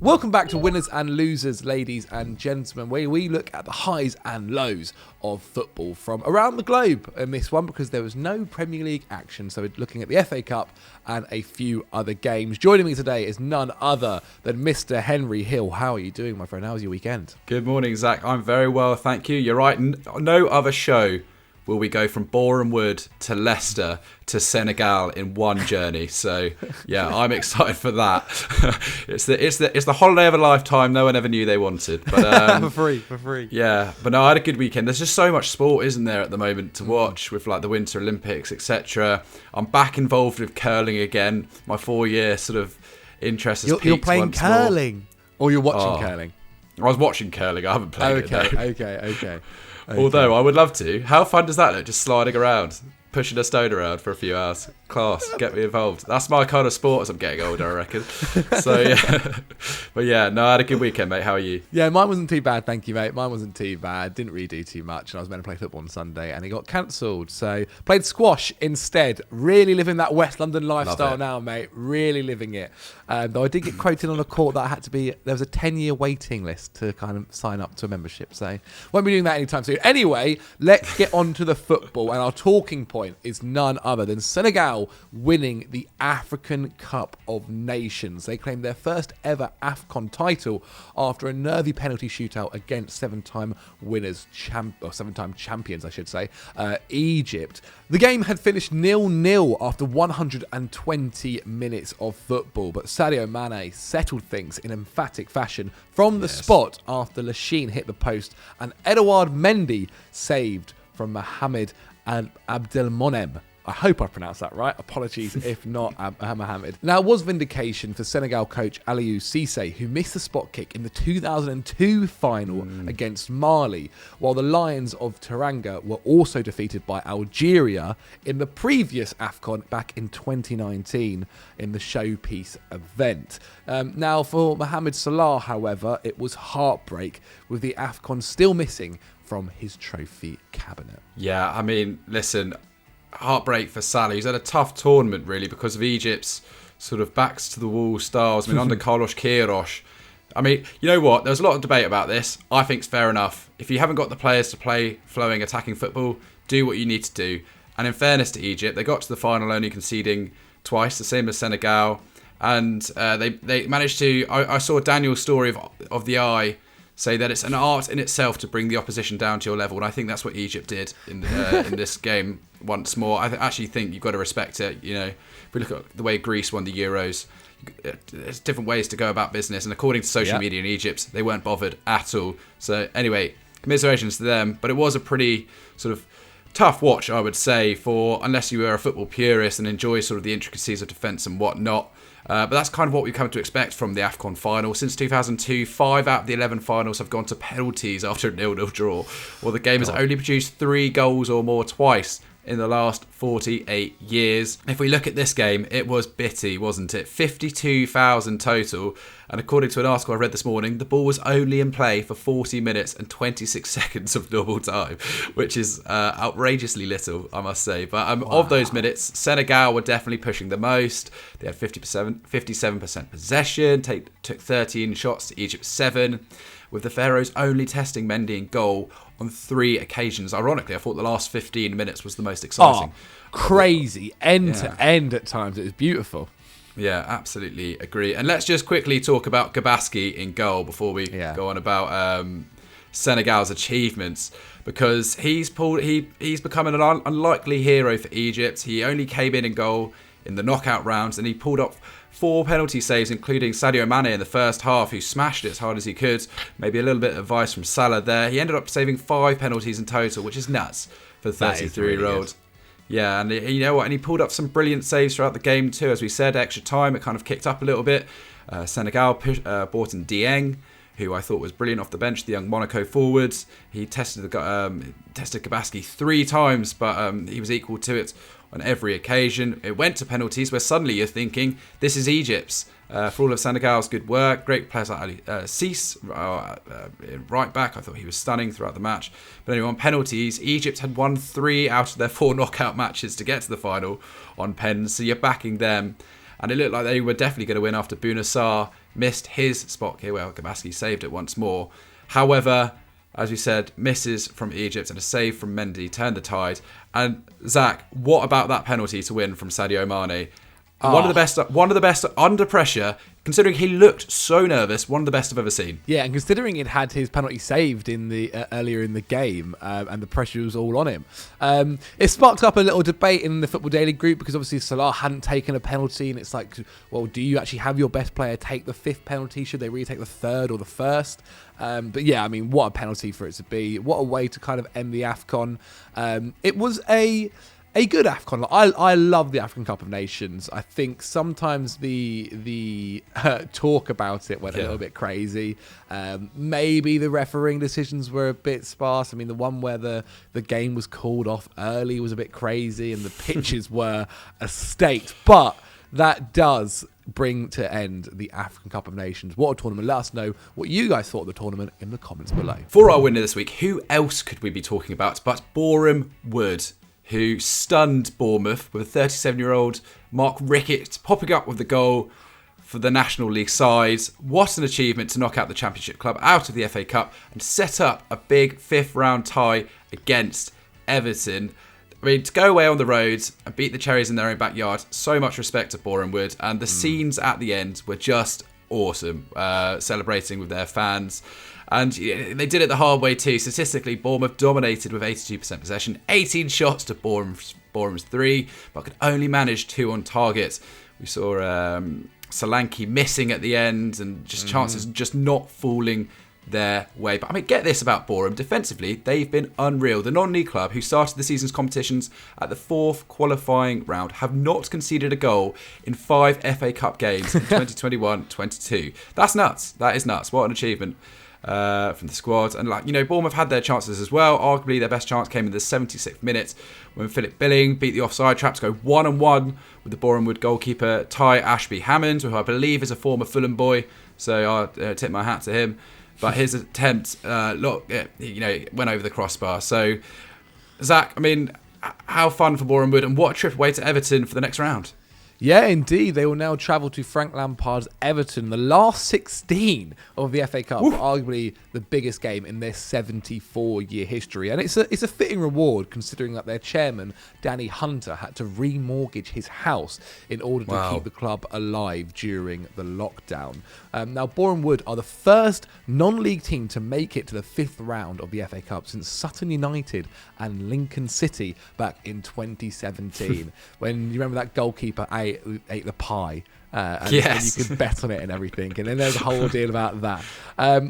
Welcome back to Winners and Losers, ladies and gentlemen, where we look at the highs and lows of football from around the globe in this one, because there was no Premier League action. So we're looking at the FA Cup and a few other games. Joining me today is none other than Mr. Henry Hill. How are you doing, my friend? How was your weekend? Good morning, Zach. I'm very well, thank you. You're right. No other show will we go from Boreham Wood to Leicester to Senegal in one journey. So yeah, I'm excited for that. It's the holiday of a lifetime. No one ever knew they wanted. But for free. Yeah, but no, I had a good weekend. There's just so much sport, isn't there, at the moment to watch with like the Winter Olympics, etc. I'm back involved with curling again. My 4-year sort of interest has peaked. You're playing once curling, or you're watching curling? I was watching curling. I haven't played it. No. Okay. Although I would love to. How fun does that look? Just sliding around, pushing a stone around for a few hours. Class, get me involved. That's my kind of sport as I'm getting older, I reckon. So yeah, but yeah, no, I had a good weekend, mate. How are you? Yeah, mine wasn't too bad, thank you, mate. Mine wasn't too bad. Didn't really do too much, and I was meant to play football on Sunday, and it got cancelled. So played squash instead. Really living that West London lifestyle now, mate. Really living it. Though I did get quoted on a court that I had to be. There was a 10-year waiting list to kind of sign up to a membership. So won't be doing that anytime soon. Anyway, let's get on to the football, and our talking point is none other than Senegal winning the African Cup of Nations. They claimed their first ever AFCON title after a nervy penalty shootout against seven-time champions, I should say, Egypt. The game had finished 0-0 after 120 minutes of football, but Sadio Mane settled things in emphatic fashion from the spot after Lachine hit the post and Edouard Mendy saved from Mohamed and Abdelmonem. I hope I pronounced that right. Apologies if not, Mohamed. Now, it was vindication for Senegal coach Aliou Cisse, who missed the spot kick in the 2002 final against Mali, while the Lions of Teranga were also defeated by Algeria in the previous AFCON back in 2019 in the showpiece event. Now, for Mohamed Salah, however, it was heartbreak, with the AFCON still missing from his trophy cabinet. Yeah, I mean, listen, heartbreak for Salah. He's had a tough tournament, really, because of Egypt's sort of backs to the wall styles. I mean, under Carlos Queiroz. I mean, you know what? There's a lot of debate about this. I think it's fair enough. If you haven't got the players to play flowing, attacking football, do what you need to do. And in fairness to Egypt, they got to the final only conceding twice, the same as Senegal. And they managed to... I saw Daniel's story of the eye say that it's an art in itself to bring the opposition down to your level, and I think that's what Egypt did in this game once more. I actually think you've got to respect it. You know, if we look at the way Greece won the Euros, there's different ways to go about business, and according to social media in Egypt, they weren't bothered at all. So anyway, commiserations to them, but it was a pretty sort of tough watch, I would say, for unless you were a football purist and enjoy sort of the intricacies of defence and whatnot. But that's kind of what we've come to expect from the AFCON final. Since 2002, 5 out of the 11 finals have gone to penalties after a 0-0 draw. Well, the game has only produced 3 goals or more twice in the last 48 years. If we look at this game, it was bitty, wasn't it? 52,000 total. And according to an article I read this morning, the ball was only in play for 40 minutes and 26 seconds of normal time, which is outrageously little, I must say. But of those minutes, Senegal were definitely pushing the most. They had 57% possession, took 13 shots to Egypt 7, with the Pharaohs only testing Mendy in goal on 3 occasions. Ironically, I thought the last 15 minutes was the most exciting. Crazy. End to end at times. It was beautiful. Yeah, absolutely agree. And let's just quickly talk about Gabaski in goal before we go on about Senegal's achievements, because he's become an unlikely hero for Egypt. He only came in goal in the knockout rounds, and he pulled up 4 penalty saves, including Sadio Mane in the first half, who smashed it as hard as he could. Maybe a little bit of advice from Salah there. He ended up saving 5 penalties in total, which is nuts for the 33-year-old. Yeah, and you know what? And he pulled up some brilliant saves throughout the game too. As we said, extra time, it kind of kicked up a little bit. Senegal brought in Dieng, who I thought was brilliant off the bench, the young Monaco forward. He tested Gabaski 3 times, but he was equal to it on every occasion. It went to penalties, where suddenly you're thinking, this is Egypt's. For all of Senegal's good work, great players like Ali Cisse, right back. I thought he was stunning throughout the match. But anyway, on penalties, Egypt had won 3 out of their 4 knockout matches to get to the final on pens, so you're backing them. And it looked like they were definitely going to win after Bouna Sarr missed his spot here. Well, Gabaski saved it once more. However, as we said, misses from Egypt and a save from Mendy turned the tide. And Zach, what about that penalty to win from Sadio Mane? One of the best under pressure, considering he looked so nervous. One of the best I've ever seen. Yeah, and considering it had his penalty saved in the earlier in the game, and the pressure was all on him, it sparked up a little debate in the Football Daily group because obviously Salah hadn't taken a penalty, and it's like, well, do you actually have your best player take the 5th penalty? Should they really take the 3rd or the 1st? But yeah, I mean, what a penalty for it to be! What a way to kind of end the AFCON. It was a good AFCON. I love the African Cup of Nations. I think sometimes the talk about it went a little bit crazy. Maybe the refereeing decisions were a bit sparse. I mean, the one where the game was called off early was a bit crazy, and the pitches were a state. But that does bring to end the African Cup of Nations. What a tournament. Let us know what you guys thought of the tournament in the comments below. For our winner this week, who else could we be talking about but Boreham Wood, who stunned Bournemouth with a 37-year-old Mark Rickett popping up with the goal for the National League side. What an achievement to knock out the Championship club out of the FA Cup and set up a big 5th round tie against Everton. I mean, to go away on the road and beat the Cherries in their own backyard, so much respect to Boreham Wood. And the scenes at the end were just awesome, celebrating with their fans. And they did it the hard way too. Statistically, Bournemouth dominated with 82% possession, 18 shots to Boreham's 3, but could only manage 2 on target. We saw Solanke missing at the end and just chances just not falling their way. But I mean, get this about Boreham. Defensively, they've been unreal. The non-league club, who started the season's competitions at the 4th qualifying round, have not conceded a goal in 5 FA Cup games in 2021-22. That's nuts. That is nuts. What an achievement from the squad. And Bournemouth had their chances as well. Arguably their best chance came in the 76th minute when Philip Billing beat the offside trap to go 1-on-1 with the Boreham Wood goalkeeper Ty Ashby-Hammond, who I believe is a former Fulham boy, so I'll tip my hat to him. But his attempt went over the crossbar. So Zach, I mean, how fun for Boreham Wood, and what a trip away to Everton for the next round. Yeah, indeed. They will now travel to Frank Lampard's Everton, the last 16 of the FA Cup, arguably the biggest game in their 74-year history. And it's a fitting reward, considering that their chairman, Danny Hunter, had to remortgage his house in order to keep the club alive during the lockdown. Now, Boreham Wood are the first non-league team to make it to the 5th round of the FA Cup since Sutton United and Lincoln City back in 2017. When you remember that goalkeeper ate the pie, and you could bet on it and everything, and then there's a whole deal about that.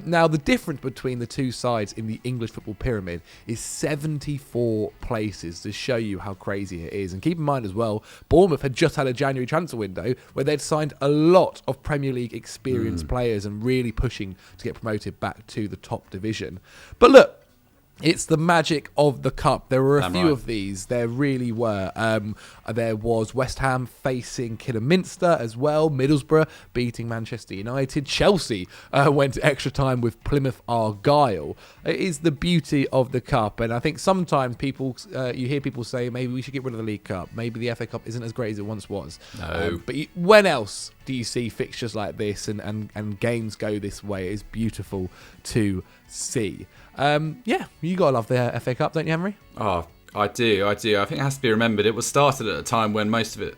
Now, the difference between the two sides in the English football pyramid is 74 places, to show you how crazy it is. And keep in mind as well, Bournemouth had just had a January transfer window where they'd signed a lot of Premier League experienced players and really pushing to get promoted back to the top division. But look, it's the magic of the cup. There were a few of these. There really were. There was West Ham facing Kidderminster as well. Middlesbrough beating Manchester United. Chelsea went to extra time with Plymouth Argyle. It is the beauty of the cup. And I think sometimes you hear people say, maybe we should get rid of the League Cup. Maybe the FA Cup isn't as great as it once was. No. But when else do you see fixtures like this and games go this way? It is beautiful to see. You gotta love the FA Cup, don't you, Henry? Oh, I do. I think it has to be remembered. It was started at a time when most of it,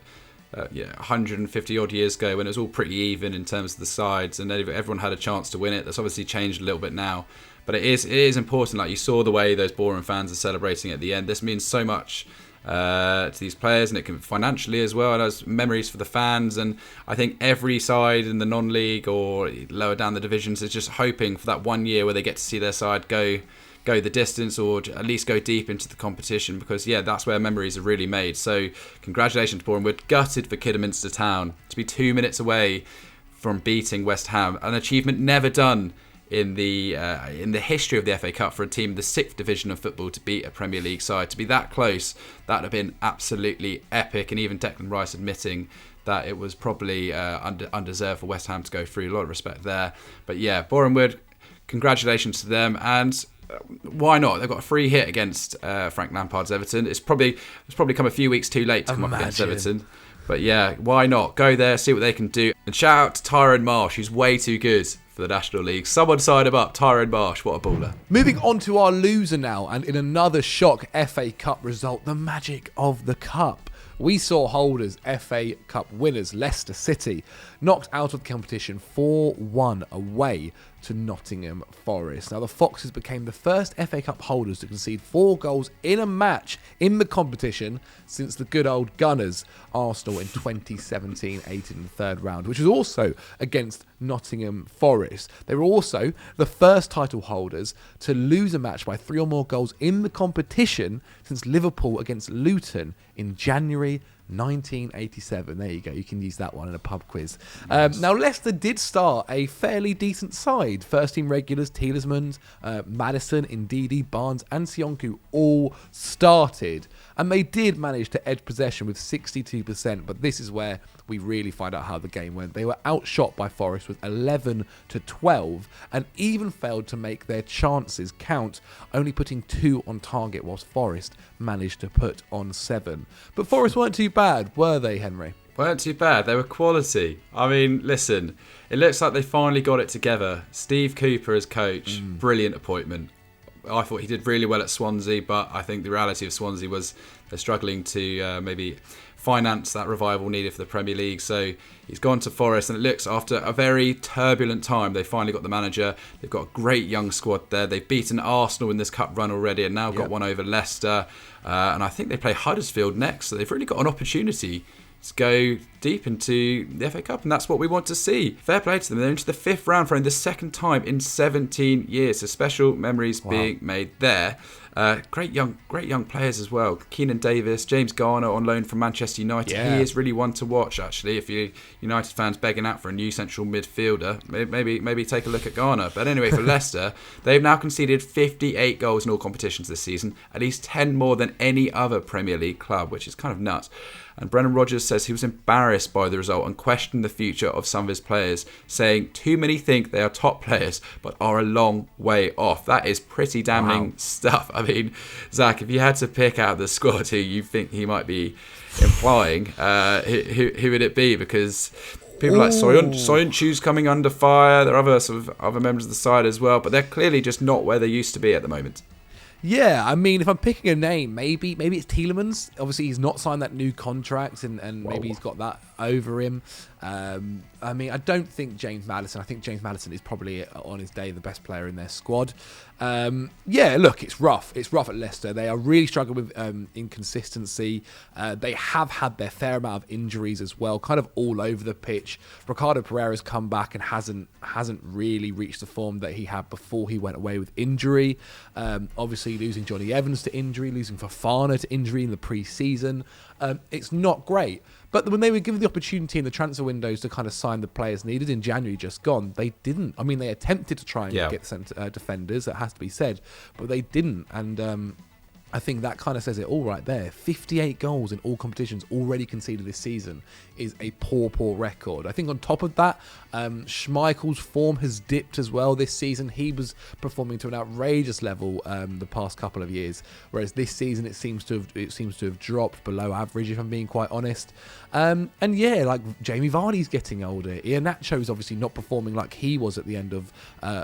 150 odd years ago, when it was all pretty even in terms of the sides, and everyone had a chance to win it. That's obviously changed a little bit now, but it is important. Like, you saw the way those Boreham fans are celebrating at the end. This means so much to these players, and it can financially as well, and as memories for the fans. And I think every side in the non-league or lower down the divisions is just hoping for that 1 year where they get to see their side go the distance, or at least go deep into the competition, because that's where memories are really made. So congratulations to Boreham Wood. Gutted for Kidderminster Town to be 2 minutes away from beating West Ham, an achievement never done in the history of the FA Cup for a team in the 6th division of football to beat a Premier League side. To be that close, that would have been absolutely epic. And even Declan Rice admitting that it was probably undeserved for West Ham to go through. A lot of respect there. But Boreham Wood, congratulations to them. And why not? They've got a free hit against Frank Lampard's Everton. It's probably come a few weeks too late to come up against Everton. But yeah, why not? Go there, see what they can do. And shout out to Tyrone Marsh, who's way too good for the National League. Someone sign him up. Tyrone Marsh, what a baller. Moving on to our loser now, and in another shock FA Cup result, the magic of the Cup. We saw holders, FA Cup winners, Leicester City, knocked out of the competition 4-1 away to Nottingham Forest. Now, the Foxes became the first FA Cup holders to concede 4 goals in a match in the competition since the good old Gunners, Arsenal, in 2017-18 in the third round, which was also against Nottingham Forest. They were also the first title holders to lose a match by 3 or more goals in the competition since Liverpool against Luton in January 1987. There you go. You can use that one in a pub quiz. Nice. Now, Leicester did start a fairly decent side. First team regulars, Tielemans, Maddison, Ndidi, Barnes and Sionku all started. And they did manage to edge possession with 62%. But this is where we really find out how the game went. They were outshot by Forest with 11-12 and even failed to make their chances count, only putting 2 on target whilst Forest managed to put on 7. But Forest weren't too bad, were they, Henry? Weren't too bad. They were quality. I mean, listen, it looks like they finally got it together. Steve Cooper as coach, brilliant appointment. I thought he did really well at Swansea, but I think the reality of Swansea was they're struggling to maybe finance that revival needed for the Premier League. So he's gone to Forest, and it looks, after a very turbulent time, they finally got the manager. They've got a great young squad there. They've beaten Arsenal in this cup run already, and now got one over Leicester. And I think they play Huddersfield next, so they've really got an opportunity to go deep into the FA Cup, and that's what we want to see. Fair play to them. They're into the 5th round for the second time in 17 years. So special memories being made there. Great young players as well. Keenan Davis, James Garner on loan from Manchester United. He is really one to watch, actually. If you United fans begging out for a new central midfielder, maybe take a look at Garner. But anyway, for Leicester, they've now conceded 58 goals in all competitions this season, at least 10 more than any other Premier League club, which is kind of nuts. And Brendan Rodgers says he was embarrassed by the result and questioned the future of some of his players, saying too many think they are top players but are a long way off. That is pretty damning stuff. I mean, Zach, if you had to pick out the squad who you think he might be implying, who would it be? Because people like Soyuncu's coming under fire. There are other members of the side as well, but they're clearly just not where they used to be at the moment. Yeah, I mean, if I'm picking a name, maybe it's Tielemans. Obviously, he's not signed that new contract, and maybe he's got that over him. I mean, I don't think James Maddison. I think James Maddison is probably, on his day, the best player in their squad. Yeah, look, it's rough. It's rough at Leicester. They are really struggling with inconsistency. They have had their fair amount of injuries as well, kind of all over the pitch. Ricardo Pereira's come back and hasn't really reached the form that he had before he went away with injury. Obviously, losing Johnny Evans to injury, losing Fofana to injury in the pre-season. It's not great. But when they were given the opportunity in the transfer windows to kind of sign the players needed in January just gone, they didn't. I mean, they attempted to try and get defenders, that has to be said, but they didn't. And I think that kind of says it all right there. 58 goals in all competitions already conceded this season is a poor record. I think on top of that, Schmeichel's form has dipped as well this season. He was performing to an outrageous level the past couple of years, whereas this season it seems to have dropped below average, if I'm being quite honest. And yeah, like Jamie Vardy's getting older. Iheanacho's obviously not performing like he was at the end of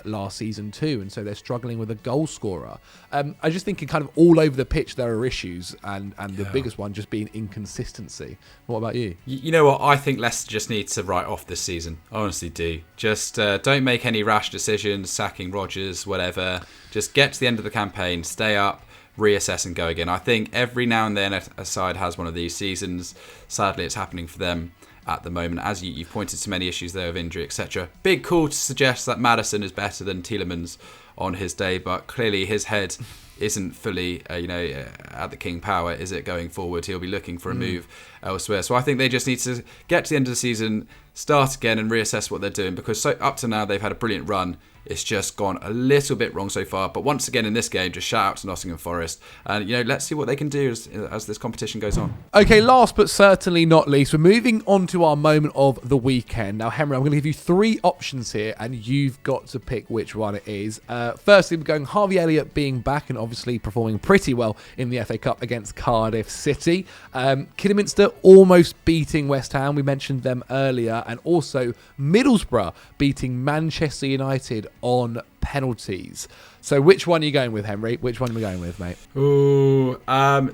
last season too, and so they're struggling with a goal scorer. I just think kind of all over the pitch there are issues, and the biggest one just being inconsistency. What about you? You know what? I think Leicester just need to write off this season. I honestly do. Just don't make any rash decisions, sacking Rodgers, whatever. Just get to the end of the campaign, stay up, reassess and go again. I think every now and then a side has one of these seasons. Sadly, it's happening for them at the moment. As you've pointed to many issues there of injury, etc. Big call to suggest that Maddison is better than Tielemans on his day, but clearly his head isn't fully, at the king power, is it, going forward? He'll be looking for a move elsewhere. So I think they just need to get to the end of the season, start again and reassess what they're doing, because up to now they've had a brilliant run. It's just gone a little bit wrong so far. But once again in this game, just shout out to Nottingham Forest. And, let's see what they can do as this competition goes on. Okay, last but certainly not least, we're moving on to our moment of the weekend. Now, Henry, I'm going to give you 3 options here, and you've got to pick which one it is. Firstly, we're going Harvey Elliott being back and obviously performing pretty well in the FA Cup against Cardiff City. Kidderminster almost beating West Ham. We mentioned them earlier. And also Middlesbrough beating Manchester United on penalties. So which one are you going with, Henry? Which one are we going with, mate? Ooh,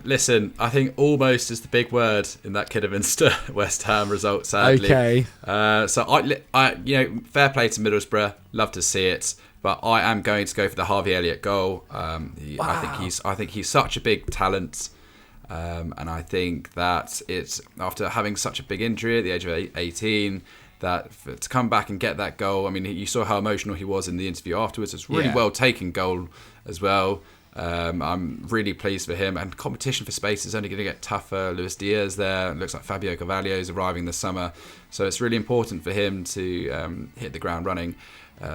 listen, I think almost is the big word in that Kidderminster West Ham result, sadly. Okay. So I, fair play to Middlesbrough. Love to see it, but I am going to go for the Harvey Elliott goal. Wow. I think he's such a big talent, and I think that it's after having such a big injury at the age of 18. To come back and get that goal, I mean, you saw how emotional he was in the interview afterwards. It's a really well taken goal as well. I'm really pleased for him. And competition for space is only going to get tougher. Luis Diaz there. It looks like Fabio Carvalho is arriving this summer. So it's really important for him to hit the ground running.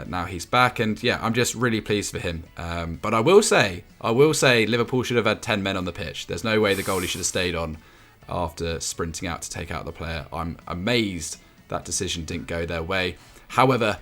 Now he's back. And yeah, I'm just really pleased for him. But I will say Liverpool should have had 10 men on the pitch. There's no way the goalie should have stayed on after sprinting out to take out the player. I'm amazed that decision didn't go their way. However,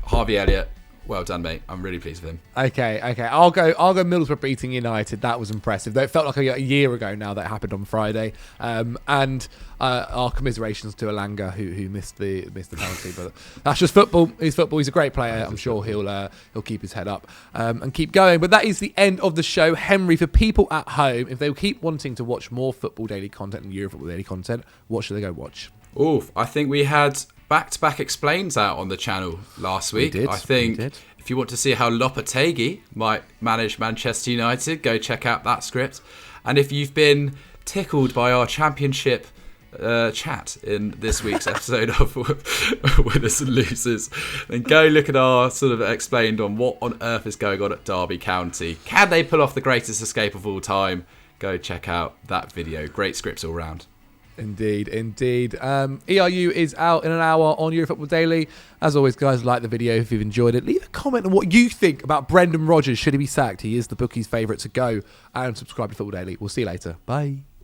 Harvey Elliott, well done, mate. I'm really pleased with him. Okay. I'll go Middlesbrough beating United. That was impressive. Though it felt like a year ago now that happened on Friday. And our commiserations to Elanga who missed the penalty. But that's just football. He's football. He's a great player. I'm sure he'll keep his head up and keep going. But that is the end of the show. Henry, for people at home, if they keep wanting to watch more Football Daily content and Euro Football Daily content, what should they go watch? Oof, I think we had back-to-back explains out on the channel last week. I think if you want to see how Lopetegui might manage Manchester United, go check out that script. And if you've been tickled by our championship chat in this week's episode of Winners and Losers, then go look at our sort of explained on what on earth is going on at Derby County. Can they pull off the greatest escape of all time? Go check out that video. Great scripts all round. Indeed. ERU is out in an hour on Eurofootball Daily. As always, guys, like the video if you've enjoyed it. Leave a comment on what you think about Brendan Rodgers. Should he be sacked? He is the bookies' favourite to go. And subscribe to Football Daily. We'll see you later. Bye.